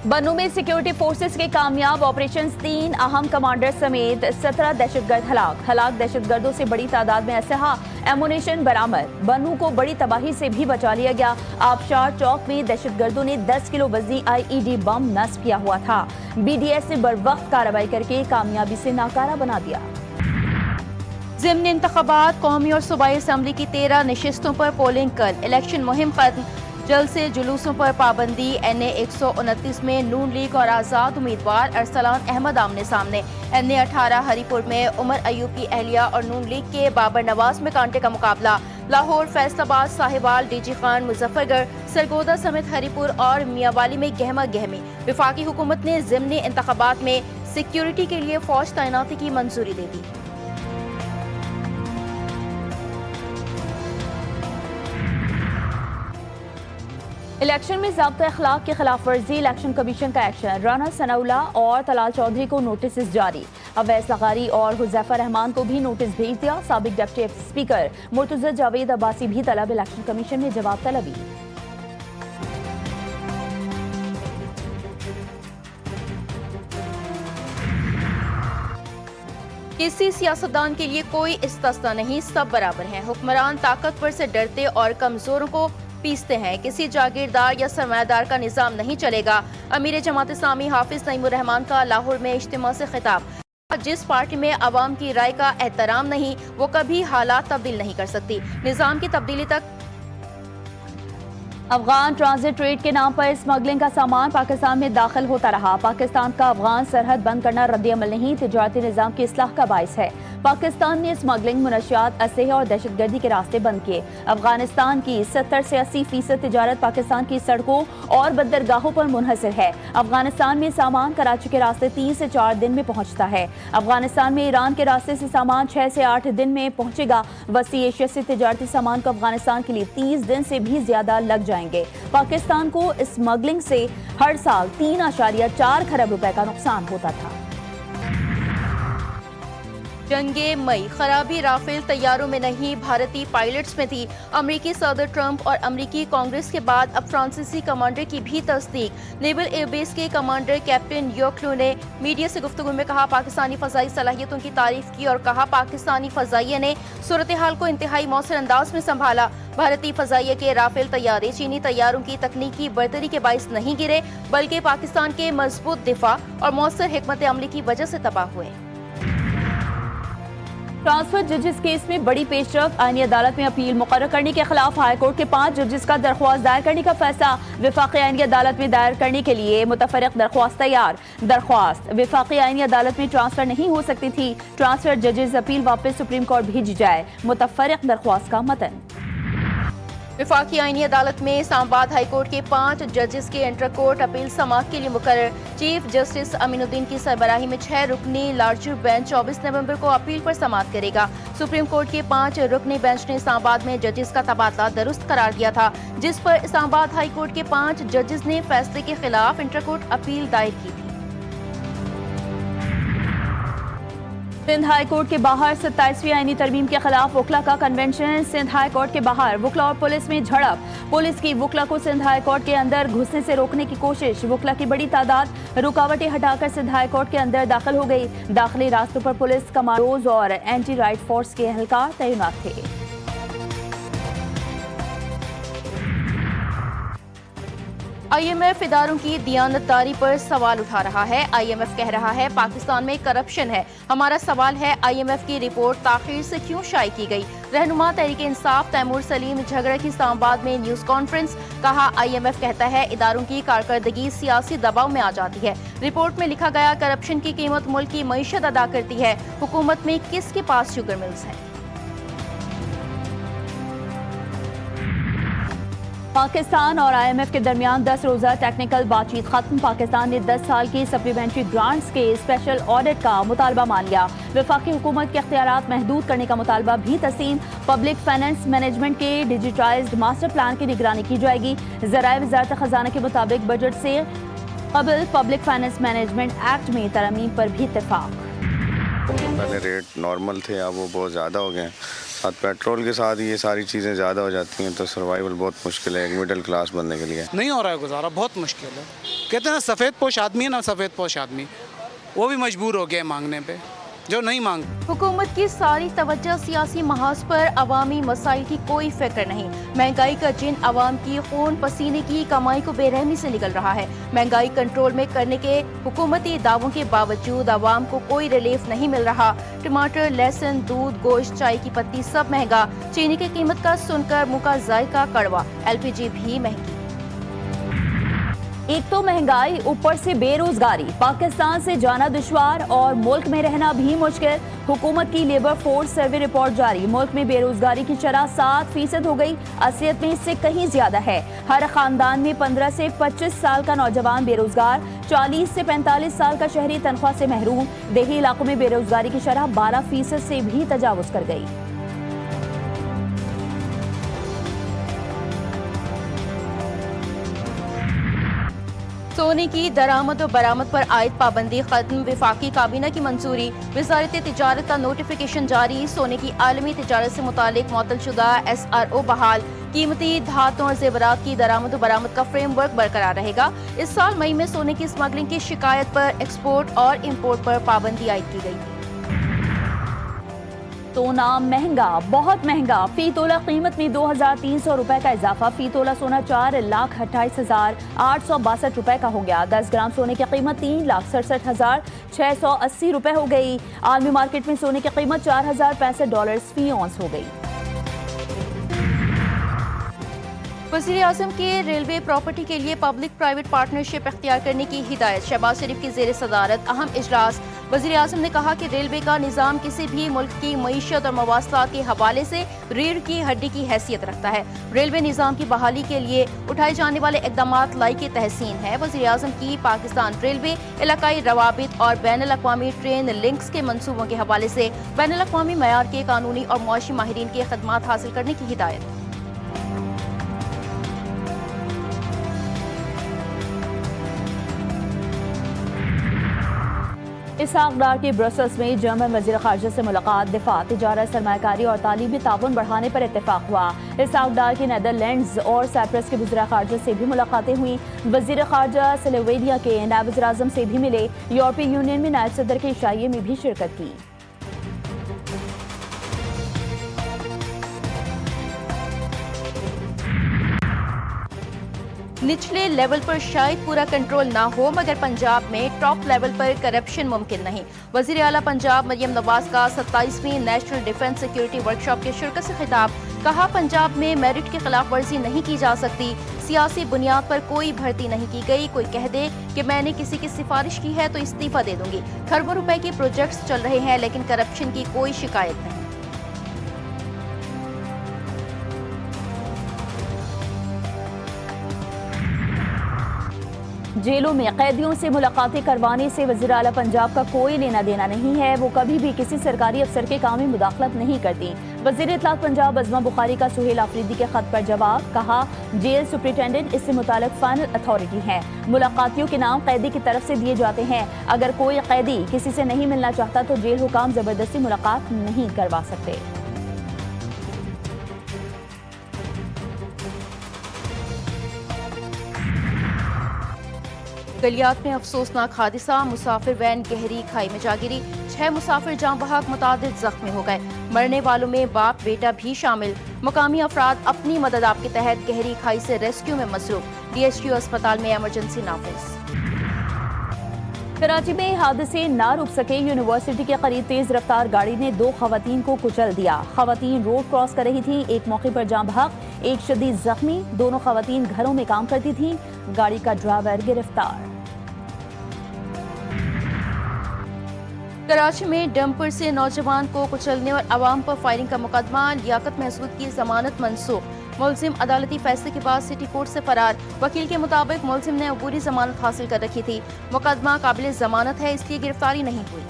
बन्नू में security forces के कामयाब ऑपरेशन 3 अहम कमांडर समेत 17 दहशतगर्द हलाक दहशतगर्दों से बड़ी तादाद में असलहा एमुनेशन बरामद। बन्नू को बड़ी तबाही से भी बचा लिया गया। आबशार चौक में दहशतगर्दों ने 10 किलो वजनी IED बम नस्ब किया हुआ था। BDS ने बरवक्त कार्रवाई करके कामयाबी से नाकारा बना दिया। ज़िम्न इंतखाबात कौमी और सूबाई असम्बली की 13 नशिस्तों पर पोलिंग कल। इलेक्शन मुहिम खत्म। जल्द से जुलूसों पर पाबंदी। NA 129 में नून लीग और आज़ाद उम्मीदवार अरसलान अहमद आमने सामने। NA 18 हरीपुर में उमर अयूब की अहलिया और नून लीग के बाबर नवाज में कांटे का मुकाबला। लाहौर, फैसलाबाद, साहिवाल, DG खान, मुजफ्फरगढ़, सरगोदा समेत हरीपुर और मियावाली में गहमा गहमी। वफाकी हुकूमत ने ज़िमनी इंतखाबात में सिक्योरिटी के लिए फौज तैनाती की मंजूरी दे दी। इलेक्शन में ज़ाब्ता अखलाक की खिलाफ वर्जी। इलेक्शन कमीशन का एक्शन। राना सनाउल्लाह और तलाल चौधरी को नोटिस जारी। अवैस लगारी और हुज़ैफा रहमान को भी नोटिस भेज दिया। साबिक डिप्टी स्पीकर मुर्तज़ा जावेद अब्बासी भी तलब। इलेक्शन कमीशन में जवाब तलबी। किसी सियासतदान के लिए कोई इस्तिस्ना नहीं, सब बराबर हैं। हुक्मरान ताकतवर से डरते और कमजोरों को पीसते हैं। किसी जागीरदार या सरमायादार का निजाम नहीं चलेगा। अमीर जमात इस्लामी हाफिज नईमुर रहमान का लाहौर में इज्तिमा से खिताब। जिस पार्टी में अवाम की राय का एहतराम नहीं, वो कभी हालात तब्दील नहीं कर सकती। निजाम की तब्दीली तक। अफगान ट्रांजिट ट्रेड के नाम पर स्मगलिंग का सामान पाकिस्तान में दाखिल होता रहा। पाकिस्तान का अफगान सरहद बंद करना रद्द-ए-अमल नहीं, तिजारती निजाम की इस्लाह का बाइस है। पाकिस्तान ने स्मगलिंग, मुनशियात, असलहे और दहशतगर्दी के रास्ते बंद किए। अफगानिस्तान की 70 से 80% तिजारत पाकिस्तान की सड़कों और बंदरगाहों पर मुनहसर है। अफगानिस्तान में सामान कराची के रास्ते 3 से 4 दिन में पहुंचता है। अफगानिस्तान में ईरान के रास्ते से सामान 6 से 8 दिन में पहुंचेगा। वसी एशिया से तिजारती सामान को अफगानिस्तान के लिए 30 दिन से भी ज्यादा लग जाएंगे। पाकिस्तान को स्मगलिंग से हर साल 3.4 खरब रुपए का नुकसान होता था। जंगे मई खराबी राफेल तैयारों में नहीं, भारतीय पायलट्स में थी। अमेरिकी सदर ट्रंप और अमेरिकी कांग्रेस के बाद अब फ्रांसीसी कमांडर की भी तस्दीक। नेवल एयरबेस के कमांडर कैप्टन योक्लू ने मीडिया से गुफ्तगू में कहा, पाकिस्तानी फजाई सलाहियतों की तारीफ की और कहा, पाकिस्तानी फजाइया ने सूरत हाल को इंतहाई मौसर अंदाज में संभाला। भारतीय फजाइया के राफेल तैयारे चीनी तैयारों की तकनीकी बर्तरी के बाइस नहीं गिरे, बल्कि पाकिस्तान के मजबूत दिफा और मौसर हिकमत अमली की वजह से तबाह हुए। ट्रांसफर जजेस केस में बड़ी पेशरफ। आईनी अदालत में अपील मुकर्रर करने के खिलाफ हाईकोर्ट के 5 जजेस का दरख्वास्त दायर करने का फैसला। वफाकी आईनी अदालत में दायर करने के लिए मुतफर्रिक दरख्वास्त तैयार। दरख्वास्त वफाकी आईनी अदालत में ट्रांसफर नहीं हो सकती थी। ट्रांसफर जजेस अपील वापस सुप्रीम कोर्ट भेजी जाए। मुतफर्रिक दरख्वास्त का मतन। वफाकी आईनी अदालत में इस्लामाबाद हाईकोर्ट के 5 जजेस के इंटर कोर्ट अपील समाअत के लिए मुकर्रर। चीफ जस्टिस अमीनुद्दीन की सरबराही में 6 रुकनी लार्जर बेंच 24 नवंबर को अपील पर समाअत करेगा। सुप्रीम कोर्ट के 5 रुकनी बेंच ने इस्लामाबाद में जजेस का तबादला दुरुस्त करार दिया था, जिस पर इस्लामाबाद हाईकोर्ट के 5 जजेस ने फैसले के खिलाफ इंटर कोर्ट अपील दायर की थी। सिंध हाई कोर्ट के बाहर 27वीं आईनी तरमीम के खिलाफ वकला का कन्वेंशन। सिंध हाई कोर्ट के बाहर वकला और पुलिस में झड़प। पुलिस की वकला को सिंध हाई कोर्ट के अंदर घुसने से रोकने की कोशिश। वकला की बड़ी तादाद रुकावटें हटाकर सिंध हाई कोर्ट के अंदर दाखिल हो गई। दाखिली रास्तों पर पुलिस कमांडोज और एंटी राइट फोर्स के एहलकार तैनात थे। IMF इदारों की दियानतदारी पर सवाल उठा रहा है। IMF कह रहा है, पाकिस्तान में करप्शन है। हमारा सवाल है, IMF की रिपोर्ट ताखीर से क्यों शाये की गई। रहनुमा तहरीक इंसाफ तैमूर सलीम झगड़ा की इस्लामाबाद में न्यूज कॉन्फ्रेंस। कहा, IMF कहता है इदारों की कारकर्दगी सियासी दबाव में आ जाती है। रिपोर्ट में लिखा गया, करप्शन की कीमत मुल्क की मईशत अदा करती है। हुकूमत में किसके पास शुगर मिल्स हैं। पाकिस्तान और IMF के दरमियान 10 रोज़ा टेक्निकल बातचीत खत्म। पाकिस्तान ने 10 साल की सप्लीमेंट्री ग्रांट्स के स्पेशल ऑडिट का मुतालबा मान लिया। वफाकी हुकूमत के इख्तियारात महदूद करने का मुतालबा भी तस्लीम। पब्लिक फाइनेंस मैनेजमेंट के डिजिटाइज्ड मास्टर प्लान की निगरानी की जाएगी। ज़राए वज़ारत ख़ज़ाना के मुताबिक बजट से कबल पब्लिक फाइनेंस मैनेजमेंट एक्ट में तरमीम पर भी इत्तेफाक। पहले रेट नॉर्मल थे, अब वो बहुत ज़्यादा हो गए हैं। साथ पेट्रोल के साथ ये सारी चीज़ें ज़्यादा हो जाती हैं तो सर्वाइवल बहुत मुश्किल है एक मिडिल क्लास बनने के लिए। नहीं हो रहा है गुजारा, बहुत मुश्किल है। कहते हैं ना सफ़ेद पोश आदमी है ना सफ़ेद पोश आदमी, वो भी मजबूर हो गया मांगने पे, जो नहीं मांग। हुकूमत की सारी तवज्जो सियासी महाज पर अवामी मसाइल की कोई फिक्र नहीं। महंगाई का जिन अवाम की खून पसीने की कमाई को बेरहमी से निकल रहा है। महंगाई कंट्रोल में करने के हुकूमती दावों के बावजूद अवाम को कोई रिलीफ नहीं मिल रहा। टमाटर, लहसुन, दूध, गोश्त, चाय की पत्ती सब महंगा। चीनी की कीमत का सुनकर मुंह का जायका कड़वा। LPG भी महंगी। एक तो महंगाई, ऊपर से बेरोजगारी, पाकिस्तान से जाना दुश्वार और मुल्क में रहना भी मुश्किल। हुकूमत की लेबर फोर्स सर्वे रिपोर्ट जारी। मुल्क में बेरोजगारी की शरह 7% हो गई। असलियत में इससे कहीं ज्यादा है। हर खानदान में 15 से 25 साल का नौजवान बेरोजगार, 40 से 45 साल का शहरी तनख्वाह से महरूम। देही इलाकों में बेरोजगारी की शरह 12% से भी तजावुज कर गई। सोने की दरामद और बरामद पर आयद पाबंदी खत्म। विफाकी काबीना की मंजूरी। वजारत तिजारत का नोटिफिकेशन जारी। सोने की आलमी तिजारत से मुतालिक मुअत्तलशुदा SRO बहाल। कीमती धातों और जेवरात की दरामद और बरामद का फ्रेमवर्क बरकरार रहेगा। इस साल मई में सोने की स्मगलिंग की शिकायत पर एक्सपोर्ट और इम्पोर्ट पर पाबंदी आयद की गई थी। सोना महंगा, बहुत महंगा। फी तोला कीमत में 2300 रुपए का इजाफा। फी तोला सोना 4,28,862 रुपए का हो गया। 10 ग्राम सोने की कीमत 3,67,680 रुपए हो गई। आलमी मार्केट में सोने की कीमत $4,065 फी औंस हो गई। वज़ीर आज़म के रेलवे प्रॉपर्टी के लिए पब्लिक प्राइवेट पार्टनरशिप इख्तियार करने की हिदायत। शहबाज शरीफ की ज़ेर सदारत अहम इजलास। वज़ीर आज़म ने कहा कि रेलवे का निज़ाम किसी भी मुल्क की मईशत और मवासलात के हवाले से रीढ़ की हड्डी की हैसियत रखता है। रेलवे निज़ाम की बहाली के लिए उठाए जाने वाले इक़दामात लायक तहसीन है। वज़ीर आज़म की पाकिस्तान रेलवे इलाकाई रवाबित और बैनुल अक़वामी ट्रेन लिंक्स के मनसूबों के हवाले से बैनुल अक़वामी मयार के कानूनी और मुआशी माहिरीन की खदमात हासिल करने की हिदायत। इसहाक डार की ब्रसल्स में जर्मन वज़ीर ख़ारजा से मुलाकात। दिफा, तिजारत, सरमायाकारी और तालीमी ताउन बढ़ाने पर इत्तेफाक हुआ। इसहाक डार की नीदरलैंड्स और साइप्रस के वज़ीर ख़ारजा से भी मुलाकातें हुई। वज़ीर ख़ारजा स्लोवेनिया के नायब वज़ीर आज़म से भी मिले। यूरोपीय यूनियन में नायब सदर के इशाइये में भी शिरकत की। निचले लेवल पर शायद पूरा कंट्रोल ना हो, मगर पंजाब में टॉप लेवल पर करप्शन मुमकिन नहीं। वज़ीर आला पंजाब मरियम नवाज का 27वीं नेशनल डिफेंस सिक्योरिटी वर्कशॉप के शिरकत से खिताब। कहा, पंजाब में मेरिट की खिलाफ वर्जी नहीं की जा सकती। सियासी बुनियाद पर कोई भर्ती नहीं की गई। कोई कह दे कि मैंने किसी की सिफारिश की है तो इस्तीफा दे दूंगी। खरबों रुपए के प्रोजेक्ट्स चल रहे हैं लेकिन करप्शन की कोई शिकायत नहीं। जेलों में कैदियों से मुलाकातें करवाने से वज़ीर आला पंजाब का कोई लेना देना नहीं है। वो कभी भी किसी सरकारी अफसर के काम में मुदाखलत नहीं करती। वज़ीर इत्तलात पंजाब अज़मा बुखारी का सुहेल आफरीदी के खत पर जवाब। कहा, जेल सुप्रिटेंडेंट इससे मुताल्लिक फाइनल अथॉरिटी है। मुलाकातियों के नाम कैदी की तरफ से दिए जाते हैं। अगर कोई कैदी किसी से नहीं मिलना चाहता तो जेल हुकाम जबरदस्ती मुलाकात नहीं करवा सकते। गलियात में अफसोसनाक हादसा। मुसाफिर वैन गहरी खाई में जा गिरी। 6 मुसाफिर जाँ बहक, मुतादिद जख्मी हो गए। मरने वालों में बाप बेटा भी शामिल। मुकामी अफराद अपनी मदद आप के तहत गहरी खाई से रेस्क्यू में मसरूफ। DHQ अस्पताल में एमरजेंसी नाफिज। कराची में हादसे ना रुक सके। यूनिवर्सिटी के करीब तेज रफ्तार गाड़ी ने 2 खवातीन को कुचल दिया। खवातीन रोड क्रॉस कर रही थी। एक मौके पर जाँ बहक, एक शदीद जख्मी। दोनों खवातीन घरों में काम करती थी। गाड़ी का ड्राइवर गिरफ्तार। कराची में डंपर से नौजवान को कुचलने और अवाम पर फायरिंग का मुकदमा। लियाकत महसूद की जमानत मनसूख। मुलजिम अदालती फैसले के बाद सिटी कोर्ट से फरार। वकील के मुताबिक मुलजिम ने अबूरी जमानत हासिल कर रखी थी। मुकदमा काबिल जमानत है, इसलिए गिरफ्तारी नहीं हुई।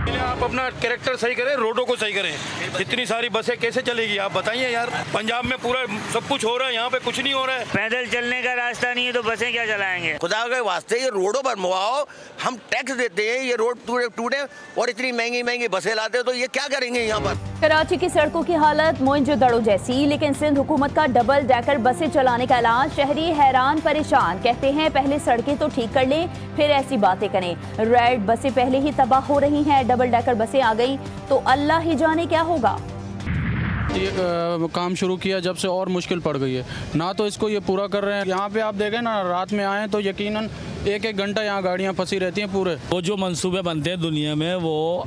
पहले आप अपना कैरेक्टर सही करें, रोडों को सही करें। इतनी सारी बसें कैसे चलेगी आप बताइए यार। पंजाब में पूरा सब कुछ हो रहा है, यहाँ पे कुछ नहीं हो रहा है। पैदल चलने का रास्ता नहीं है तो बसें क्या चलाएंगे। खुदा के वास्ते ये रोडों पर बनवाओ, हम टैक्स देते हैं, ये रोड टूटे और इतनी महंगी महंगी बसें लाते हो तो ये क्या करेंगे यहाँ पर। कराची की सड़कों की हालत मोइंजोदड़ो जैसी, लेकिन सिंध हुकूमत का डबल डेकर बसें चलाने का ऐलान। शहरी हैरान परेशान, कहते हैं पहले सड़कें तो ठीक कर लें फिर ऐसी बातें करें। रेड बसें पहले ही तबाह हो रही हैं, डबल डेकर बसें आ गई तो अल्लाह ही जाने क्या होगा। ये काम शुरू किया जब से और मुश्किल पड़ गई है, ना तो इसको ये पूरा कर रहे हैं। यहाँ पे आप देखें ना, रात में आए तो यकीनन एक घंटा यहाँ गाड़ियाँ फंसी रहती हैं पूरे। वो जो मंसूबे बनते हैं दुनिया में वो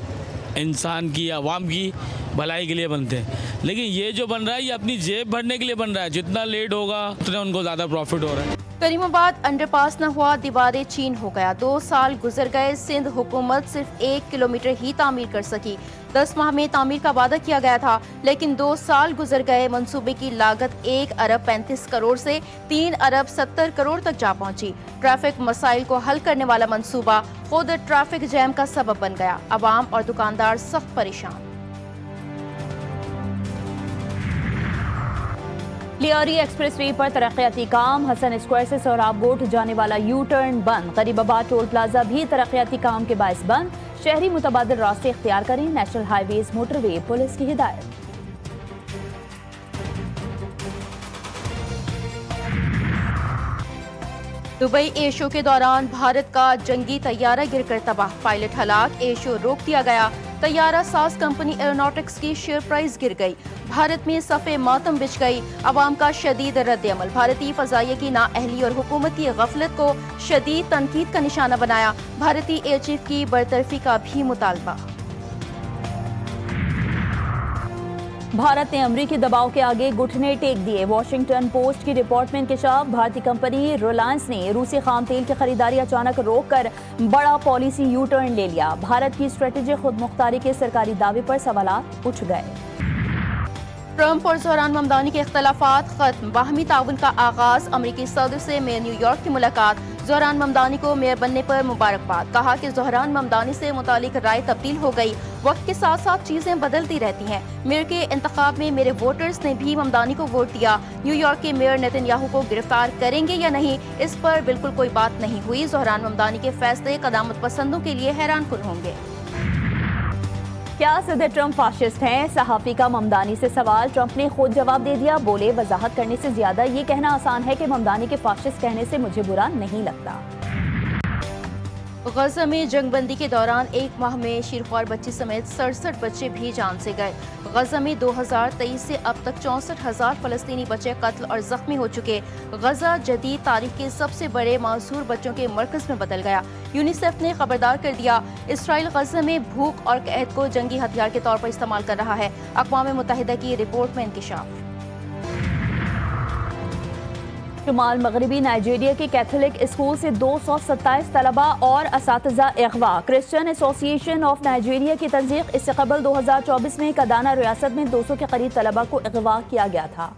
इंसान की, आवाम की भलाई के लिए बनते हैं, लेकिन ये जो बन रहा है ये अपनी जेब भरने के लिए बन रहा है। जितना लेट होगा उतना उनको ज़्यादा प्रॉफिट हो रहा है। करीमाबाद अंडरपास न हुआ, दीवारें चीन हो गया। 2 साल गुजर गए, सिंध हुकूमत सिर्फ 1 किलोमीटर ही तामीर कर सकी। 10 माह में तामीर का वादा किया गया था, लेकिन 2 साल गुजर गए। मंसूबे की लागत 1 अरब 35 करोड़ से 3 अरब 70 करोड़ तक जा पहुंची। ट्रैफिक मसाइल को हल करने वाला मंसूबा खुद ट्रैफिक जैम का सबब बन गया। अवाम और दुकानदार सख्त परेशान। लियारी एक्सप्रेसवे पर तरक्याती काम, हसन स्क्वायर से सोहराब गोट जाने वाला यू टर्न बंद। गरीबाबाद टोल प्लाजा भी तरक्याती काम के बायस बंद। शहरी मुतबादिल रास्ते इख्तियार करें, नेशनल हाईवेज मोटरवे पुलिस की हिदायत। दुबई एयर शो के दौरान भारत का जंगी तैयारा गिरकर तबाह, पायलट हलाक, एयर शो रोक दिया गया। तैयारा साज कंपनी एरोनॉटिक्स की शेयर प्राइस गिर गई। भारत में सफ़े मातम बिछ गई। अवाम का शदीद रद्द अमल, भारतीय फजाइया की नाअहली और हुकूमत की गफलत को शदीद तनकीद का निशाना बनाया। भारतीय एयर चीफ की बरतरफी का भी मुतालबा। भारत ने अमरीकी दबाव के आगे घुटने टेक दिए। वॉशिंगटन पोस्ट की रिपोर्ट में इंकशाफ, भारतीय कंपनी रिलायंस ने रूसी खाम तेल की खरीदारी अचानक रोककर बड़ा पॉलिसी यू टर्न ले लिया। भारत की स्ट्रेटेजिक खुद मुख्तारी के सरकारी दावे पर सवालात उठ गए। ट्रंप और ज़ोहरान ममदानी के इख्तलाफात खत्म, बाहमी ताउन का आगाज। अमरीकी सदर से मेयर न्यूयॉर्क की मुलाकात। ज़ोहरान ममदानी को मेयर बनने पर मुबारकबाद, कहा कि ज़ोहरान ममदानी से मुतालिक राय तब्दील हो गई। वक्त के साथ साथ चीजें बदलती रहती हैं। मेयर के इंतखाब में मेरे वोटर्स ने भी ममदानी को वोट दिया। न्यूयॉर्क के मेयर नेतन्याहू को गिरफ्तार करेंगे या नहीं, इस पर बिल्कुल कोई बात नहीं हुई। ज़ोहरान ममदानी के फैसले कदामत पसंदों के लिए हैरान कुन होंगे। क्या सदर ट्रंप फाशिस्ट हैं? सहाफी का ममदानी से सवाल, ट्रंप ने खुद जवाब दे दिया। बोले, वजाहत करने से ज्यादा ये कहना आसान है कि ममदानी के फाशिस्ट कहने से मुझे बुरा नहीं लगता। गजा में जंगबंदी के दौरान 1 माह में शीरख्वार बच्ची समेत 67 बच्चे भी जान से गए। गजा में 2023 से अब तक 64,000 फलस्तीनी बच्चे कत्ल और जख्मी हो चुके। गजा जदीद तारीख के सबसे बड़े मासूर बच्चों के मरकज में बदल गया। यूनिसेफ ने खबरदार कर दिया, इसराइल गजा में भूख और कैद को जंगी हथियार के तौर पर इस्तेमाल कर रहा है। अक़वाम मुत्तहिदा की रिपोर्ट में इंकशाफ। शुमाल मगरबी नाइजीरिया के कैथोलिक स्कूल से 227 तलबा और असातिज़ा अगवा। क्रिश्चियन एसोसिएशन ऑफ नाइजीरिया की तंजीक, इससे कबल 2024 में कदाना रियासत में 200 के करीब तलबा को अगवा किया गया था।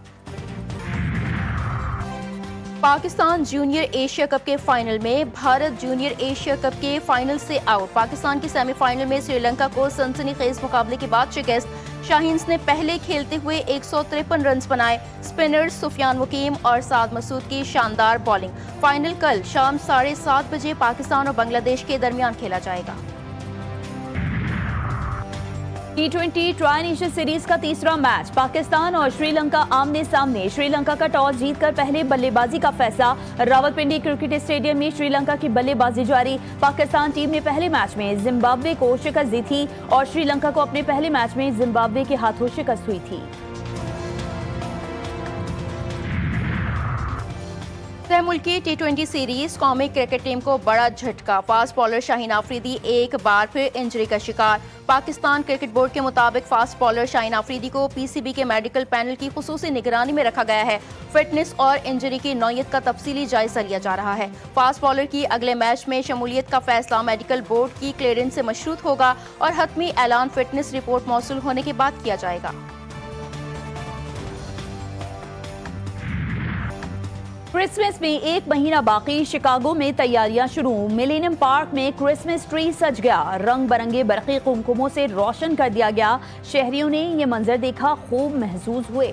पाकिस्तान जूनियर एशिया कप के फाइनल में, भारत जूनियर एशिया कप के फाइनल से आउट। पाकिस्तान की सेमीफाइनल में श्रीलंका को सनसनीखेज मुकाबले के बाद शिकस्त। शाहीन्स ने पहले खेलते हुए 153 रन बनाए। स्पिनर्स सुफियान वकीम और साद मसूद की शानदार बॉलिंग। फाइनल कल शाम 7:30 बजे पाकिस्तान और बांग्लादेश के दरमियान खेला जाएगा। T20 ट्राई नेशन सीरीज का तीसरा मैच, पाकिस्तान और श्रीलंका आमने सामने। श्रीलंका का टॉस जीतकर पहले बल्लेबाजी का फैसला। रावलपिंडी क्रिकेट स्टेडियम में श्रीलंका की बल्लेबाजी जारी। पाकिस्तान टीम ने पहले मैच में जिम्बाब्वे को शिकस्त दी थी और श्रीलंका को अपने पहले मैच में जिम्बाब्वे के हाथों शिकस्त हुई थी। तय मुल्की T20 सीरीज, कौमी क्रिकेट टीम को बड़ा झटका। फास्ट बॉलर शाहीन आफरीदी एक बार फिर इंजरी का शिकार। पाकिस्तान क्रिकेट बोर्ड के मुताबिक फास्ट बॉलर शाहीन आफरीदी को PCB के मेडिकल पैनल की खुसूसी निगरानी में रखा गया है। फिटनेस और इंजरी की नौयत का तफसीली जायजा लिया जा रहा है। फास्ट बॉलर की अगले मैच में शमूलियत का फैसला मेडिकल बोर्ड की क्लियरेंस से मशरूत होगा और हतमी ऐलान फिटनेस रिपोर्ट मौसूल होने के बाद किया जाएगा। क्रिसमस में एक महीना बाकी, शिकागो में तैयारियां शुरू। मिलेनियम पार्क में क्रिसमस ट्री सज गया, रंग बिरंगे बरक़ी कुमकुमों से रोशन कर दिया गया। शहरियों ने ये मंजर देखा खूब महसूस हुए।